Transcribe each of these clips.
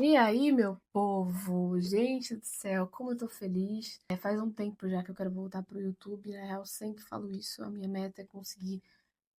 E aí, meu povo? Gente do céu, como eu tô feliz. Faz um tempo já que eu quero voltar pro YouTube, na real, sempre falo isso. A minha meta é conseguir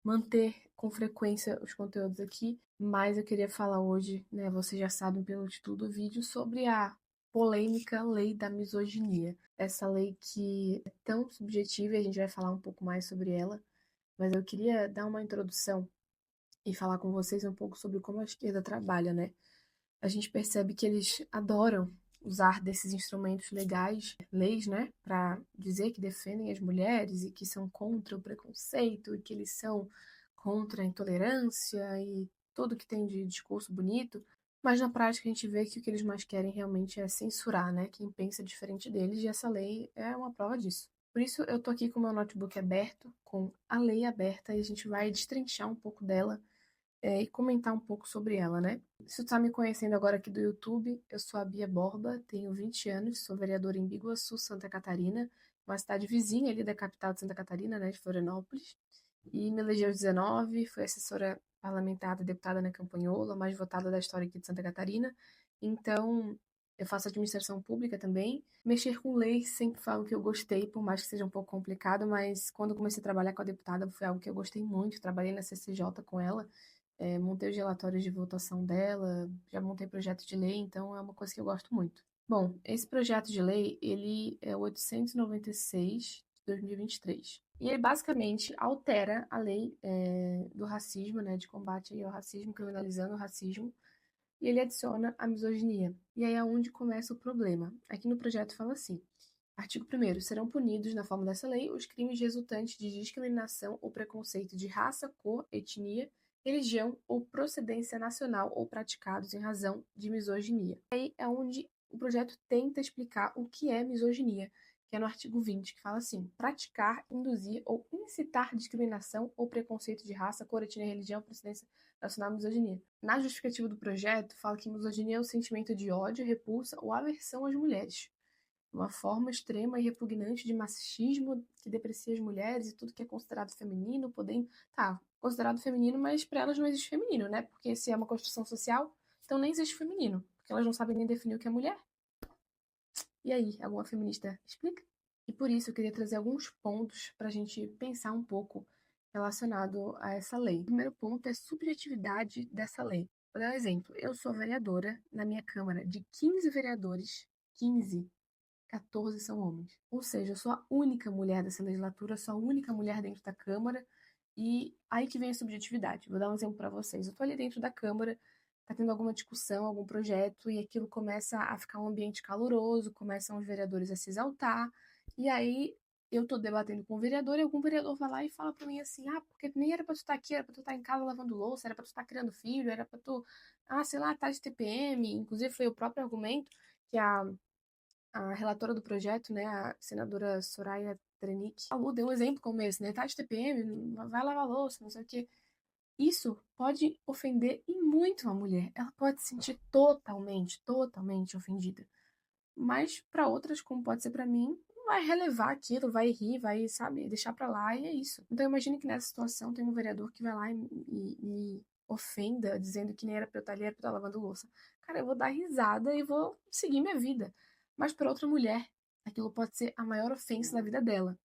manter com frequência os conteúdos aqui, mas eu queria falar hoje, né? Vocês já sabem pelo título do vídeo, sobre a polêmica lei da misoginia. Essa lei que é tão subjetiva e a gente vai falar um pouco mais sobre ela, mas eu queria dar uma introdução e falar com vocês um pouco sobre como a esquerda trabalha, né? A gente percebe que eles adoram usar desses instrumentos legais, leis, né, para dizer que defendem as mulheres e que são contra o preconceito e que eles são contra a intolerância e tudo que tem de discurso bonito, mas na prática a gente vê que o que eles mais querem realmente é censurar, né, quem pensa diferente deles, e essa lei é uma prova disso. Por isso eu tô aqui com o meu notebook aberto, com a lei aberta, e a gente vai destrinchar um pouco dela e comentar um pouco sobre ela, né? Se tu tá me conhecendo agora aqui do YouTube, eu sou a Bia Borba, tenho 20 anos, sou vereadora em Biguaçu, Santa Catarina, uma cidade vizinha ali da capital de Santa Catarina, né, de Florianópolis. E me elegi aos 19, fui assessora parlamentar da deputada na Campanhola, a mais votada da história aqui de Santa Catarina. Então, eu faço administração pública também. Mexer com leis sempre falo que eu gostei, por mais que seja um pouco complicado, mas quando comecei a trabalhar com a deputada foi algo que eu gostei muito. Trabalhei na CCJ com ela, montei os relatórios de votação dela, já montei projeto de lei, então é uma coisa que eu gosto muito. Bom, esse projeto de lei, ele é o 896 de 2023. E ele basicamente altera a lei do racismo, né, de combate aí ao racismo, criminalizando o racismo, e ele adiciona a misoginia. E aí é onde começa o problema. Aqui no projeto fala assim: artigo 1º. Serão punidos, na forma dessa lei, os crimes resultantes de discriminação ou preconceito de raça, cor, etnia, religião ou procedência nacional ou praticados em razão de misoginia. Aí é onde o projeto tenta explicar o que é misoginia, que é no artigo 20, que fala assim: praticar, induzir ou incitar discriminação ou preconceito de raça, cor, etnia, religião, procedência nacional ou misoginia. Na justificativa do projeto, fala que misoginia é o sentimento de ódio, repulsa ou aversão às mulheres, uma forma extrema e repugnante de machismo que deprecia as mulheres e tudo que é considerado feminino, podendo. Tá, considerado feminino, mas para elas não existe feminino, né? Porque se é uma construção social, então nem existe feminino, porque elas não sabem nem definir o que é mulher. E aí, alguma feminista explica? E por isso eu queria trazer alguns pontos para a gente pensar um pouco relacionado a essa lei. O primeiro ponto é a subjetividade dessa lei. Vou dar um exemplo. Eu sou vereadora na minha Câmara de 15 vereadores, 15, 14 são homens. Ou seja, eu sou a única mulher dessa legislatura, sou a única mulher dentro da Câmara, e aí que vem a subjetividade. Vou dar um exemplo para vocês. Eu estou ali dentro da Câmara, tá tendo alguma discussão, algum projeto, e aquilo começa a ficar um ambiente caloroso, começam os vereadores a se exaltar, e aí eu estou debatendo com o vereador, e algum vereador vai lá e fala para mim assim: ah, porque nem era para tu estar aqui, era para tu estar em casa lavando louça, era para tu estar criando filho, era para tu, sei lá, tá de TPM. Inclusive foi o próprio argumento que a relatora do projeto, né, a senadora Soraya Trenic, falou, deu um exemplo como esse, né, tá de TPM, vai lavar louça, não sei o quê. Isso pode ofender e muito uma mulher. Ela pode se sentir totalmente, totalmente ofendida. Mas para outras, como pode ser para mim, vai relevar aquilo, vai rir, vai, sabe, deixar para lá e é isso. Então imagine que nessa situação tem um vereador que vai lá e me ofenda, dizendo que nem era pra eu estar ali, era pra eu estar lavando louça. Cara, eu vou dar risada e vou seguir minha vida. Mas para outra mulher, aquilo pode ser a maior ofensa da vida dela.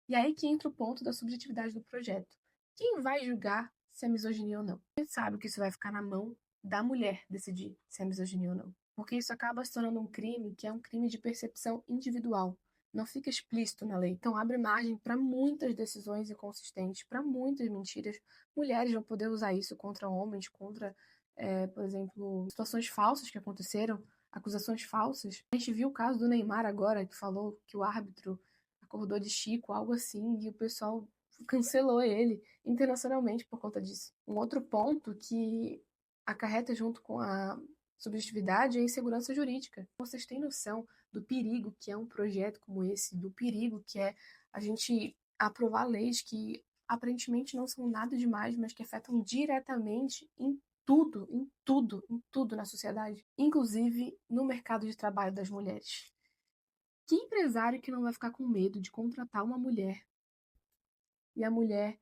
E aí que entra o ponto da subjetividade do projeto. Quem vai julgar se é misoginia ou não? A gente sabe que isso vai ficar na mão da mulher decidir se é misoginia ou não. Porque isso acaba se tornando um crime que é um crime de percepção individual. Não fica explícito na lei. Então abre margem para muitas decisões inconsistentes, para muitas mentiras. Mulheres vão poder usar isso contra homens, contra, por exemplo, situações falsas que aconteceram, acusações falsas. A gente viu o caso do Neymar agora, que falou que o árbitro acordou de Chico, algo assim, e o pessoal cancelou ele internacionalmente por conta disso. Um outro ponto que acarreta junto com a subjetividade é a insegurança jurídica. Vocês têm noção do perigo que é um projeto como esse, do perigo que é a gente aprovar leis que aparentemente não são nada demais, mas que afetam diretamente em tudo na sociedade, inclusive no mercado de trabalho das mulheres. Que empresário que não vai ficar com medo de contratar uma mulher e a mulher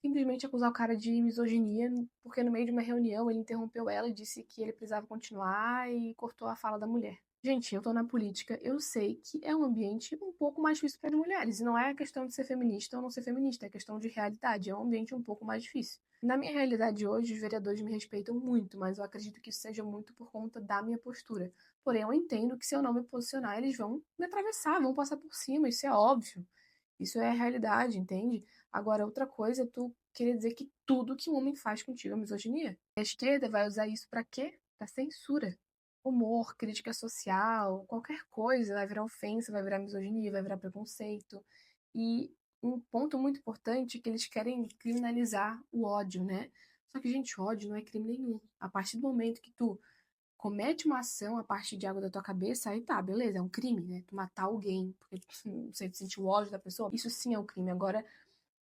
simplesmente acusar o cara de misoginia, porque no meio de uma reunião ele interrompeu ela e disse que ele precisava continuar e cortou a fala da mulher. Gente, eu tô na política, eu sei que é um ambiente um pouco mais difícil para as mulheres. E não é questão de ser feminista ou não ser feminista, é questão de realidade. É um ambiente um pouco mais difícil. Na minha realidade hoje, os vereadores me respeitam muito, mas eu acredito que isso seja muito por conta da minha postura. Porém, eu entendo que se eu não me posicionar, eles vão me atravessar, vão passar por cima, isso é óbvio. Isso é a realidade, entende? Agora, outra coisa é tu querer dizer que tudo que um homem faz contigo é misoginia. A esquerda vai usar isso pra quê? Pra censura. Humor, crítica social, qualquer coisa vai virar ofensa, vai virar misoginia, vai virar preconceito. E um ponto muito importante é que eles querem criminalizar o ódio, né? Só que, gente, ódio não é crime nenhum. A partir do momento que tu comete uma ação a partir de algo da tua cabeça, aí tá, beleza, é um crime, né? Tu matar alguém, porque você sentiu o ódio da pessoa, isso sim é um crime. Agora,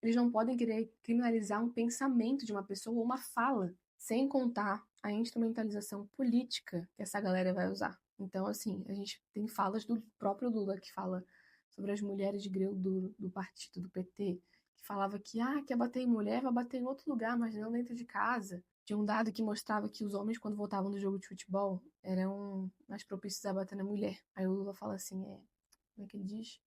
eles não podem querer criminalizar um pensamento de uma pessoa ou uma fala, sem contar a instrumentalização política que essa galera vai usar. Então, assim, a gente tem falas do próprio Lula que fala sobre as mulheres de greu duro do partido, do PT, que falava que, quer bater em mulher, vai bater em outro lugar, mas não dentro de casa. Tinha um dado que mostrava que os homens, quando voltavam do jogo de futebol, eram mais propícios a bater na mulher. Aí o Lula fala assim, como é que ele diz?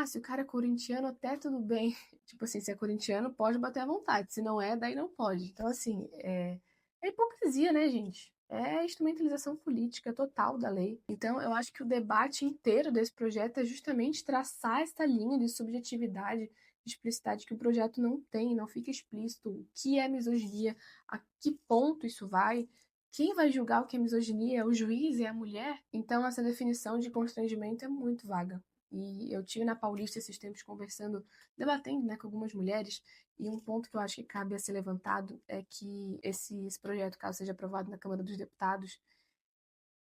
Se o cara é corintiano, até tudo bem. Tipo assim, se é corintiano, pode bater à vontade. Se não é, daí não pode. Então, assim, é hipocrisia, né, gente? É instrumentalização política total da lei. Então, eu acho que o debate inteiro desse projeto é justamente traçar essa linha de subjetividade, de explicidade que o projeto não tem, não fica explícito o que é misoginia, a que ponto isso vai, quem vai julgar o que é misoginia? O juiz? É a mulher? Então, essa definição de constrangimento é muito vaga. E eu tive na Paulista esses tempos conversando, debatendo, né, com algumas mulheres, e um ponto que eu acho que cabe a ser levantado é que esse projeto, caso seja aprovado na Câmara dos Deputados,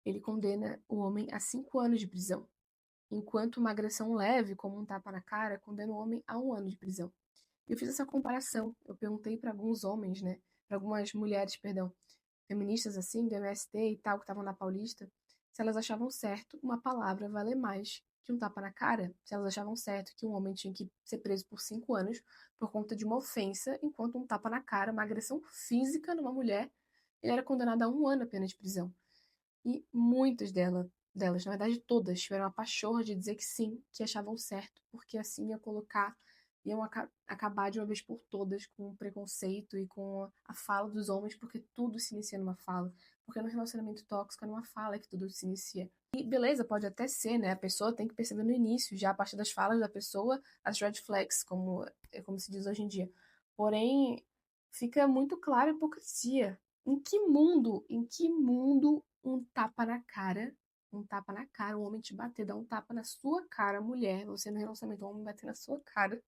ele condena o homem a 5 anos de prisão, enquanto uma agressão leve, como um tapa na cara, condena o homem a 1 ano de prisão. Eu fiz essa comparação, eu perguntei para alguns homens, né, para algumas mulheres, perdão, feministas assim, do MST e tal, que estavam na Paulista, se elas achavam certo uma palavra valer mais que um tapa na cara, se elas achavam certo que um homem tinha que ser preso por 5 anos por conta de uma ofensa, enquanto um tapa na cara, uma agressão física numa mulher, ele era condenado a 1 ano apenas de prisão. E muitas delas, na verdade todas, tiveram a pachorra de dizer que sim, que achavam certo, porque assim iam acabar de uma vez por todas com o preconceito e com a fala dos homens, porque tudo se inicia numa fala. Porque no relacionamento tóxico é numa fala que tudo se inicia. E beleza, pode até ser, né? A pessoa tem que perceber no início, já a partir das falas da pessoa, as red flags, como se diz hoje em dia. Porém, fica muito clara a hipocrisia. Em que mundo um homem te bater, dar um tapa na sua cara, mulher, você no relacionamento, um homem bater na sua cara.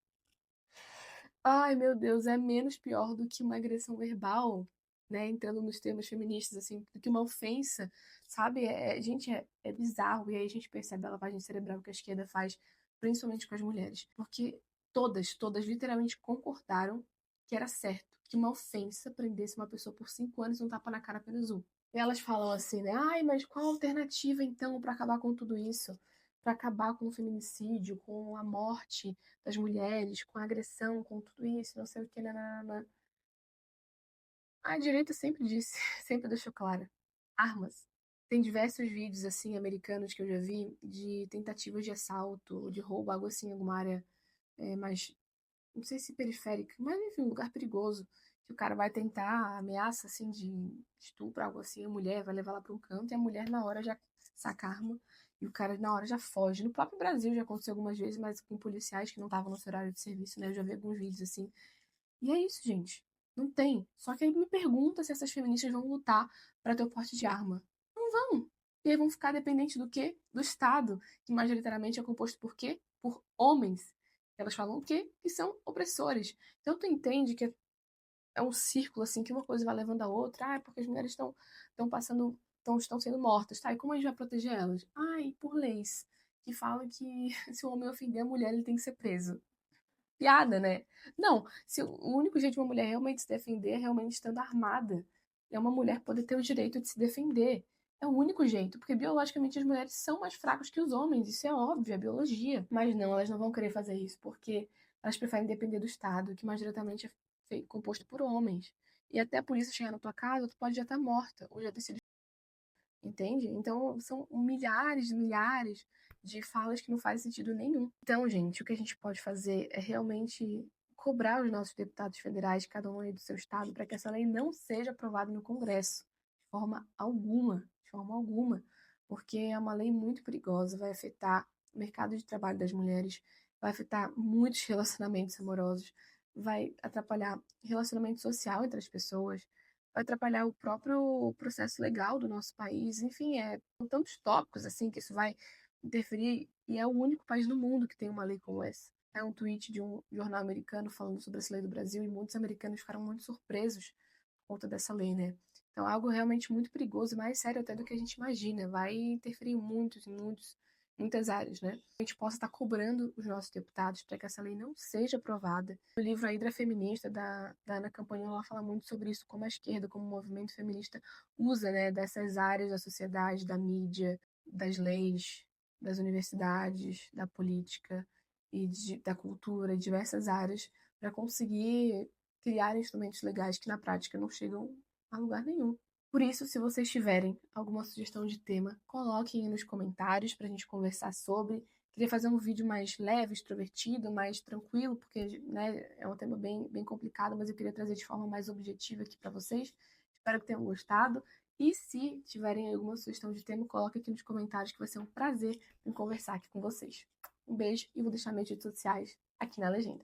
Ai, meu Deus, é menos pior do que uma agressão verbal, né? Entrando nos termos feministas, assim, do que uma ofensa, sabe? Gente, é bizarro. E aí a gente percebe a lavagem cerebral que a esquerda faz, principalmente com as mulheres. Porque todas literalmente concordaram que era certo que uma ofensa prendesse uma pessoa por 5 anos e um tapa na cara apenas um. E elas falam assim, né? Ai, mas qual a alternativa, então, para acabar com tudo isso? Para acabar com o feminicídio, com a morte das mulheres, com a agressão, com tudo isso, não sei o que, nanana. A direita sempre disse, sempre deixou claro. Armas. Tem diversos vídeos, assim, americanos que eu já vi de tentativas de assalto, de roubo, algo assim, em alguma área mais, não sei se periférica, mas enfim, um lugar perigoso. Que o cara vai tentar, ameaça, assim, de estupro, algo assim, a mulher vai levar lá para um canto e a mulher na hora já saca a arma e o cara na hora já foge. No próprio Brasil já aconteceu algumas vezes, mas com policiais que não estavam no seu horário de serviço, né? Eu já vi alguns vídeos assim. E é isso, gente. Não tem. Só que aí me pergunta se essas feministas vão lutar para ter o porte de arma. Não vão. E aí vão ficar dependentes do quê? Do Estado, que majoritariamente é composto por quê? Por homens. Elas falam o quê? Que são opressores. Então tu entende que é um círculo assim que uma coisa vai levando a outra. Porque as mulheres estão passando, estão sendo mortas, tá? E como a gente vai proteger elas? Por leis que falam que se o homem ofender a mulher, ele tem que ser preso. Piada, né? Não, se o único jeito de uma mulher realmente se defender é realmente estando armada. É uma mulher poder ter o direito de se defender. É o único jeito, porque biologicamente as mulheres são mais fracas que os homens, isso é óbvio, é biologia. Mas não, elas não vão querer fazer isso, porque elas preferem depender do Estado, que majoritariamente composto por homens. E até por isso chegar na tua casa, tu pode já estar morta, ou já ter sido, entende? Então, são milhares e milhares de falas que não fazem sentido nenhum. Então, gente, o que a gente pode fazer é realmente cobrar os nossos deputados federais, cada um aí do seu estado, para que essa lei não seja aprovada no Congresso, de forma alguma, porque é uma lei muito perigosa, vai afetar o mercado de trabalho das mulheres, vai afetar muitos relacionamentos amorosos, vai atrapalhar relacionamento social entre as pessoas, vai atrapalhar o próprio processo legal do nosso país. Enfim, são tantos tópicos assim que isso vai interferir, e é o único país no mundo que tem uma lei como essa. É um tweet de um jornal americano falando sobre essa lei do Brasil, e muitos americanos ficaram muito surpresos por conta dessa lei, né? Então, é algo realmente muito perigoso, mais sério até do que a gente imagina. Vai interferir em muitas áreas, né? A gente possa estar cobrando os nossos deputados para que essa lei não seja aprovada. No livro A Hidra Feminista, da Ana Campanholo, ela fala muito sobre isso, como a esquerda, como o movimento feminista, usa, né, dessas áreas da sociedade, da mídia, das leis, das universidades, da política da cultura, diversas áreas, para conseguir criar instrumentos legais que na prática não chegam a lugar nenhum. Por isso, se vocês tiverem alguma sugestão de tema, coloquem aí nos comentários para a gente conversar sobre. Queria fazer um vídeo mais leve, extrovertido, mais tranquilo, porque, né, é um tema bem complicado, mas eu queria trazer de forma mais objetiva aqui para vocês. Espero que tenham gostado. E se tiverem alguma sugestão de tema, coloque aqui nos comentários, que vai ser um prazer em conversar aqui com vocês. Um beijo e vou deixar minhas redes sociais aqui na legenda.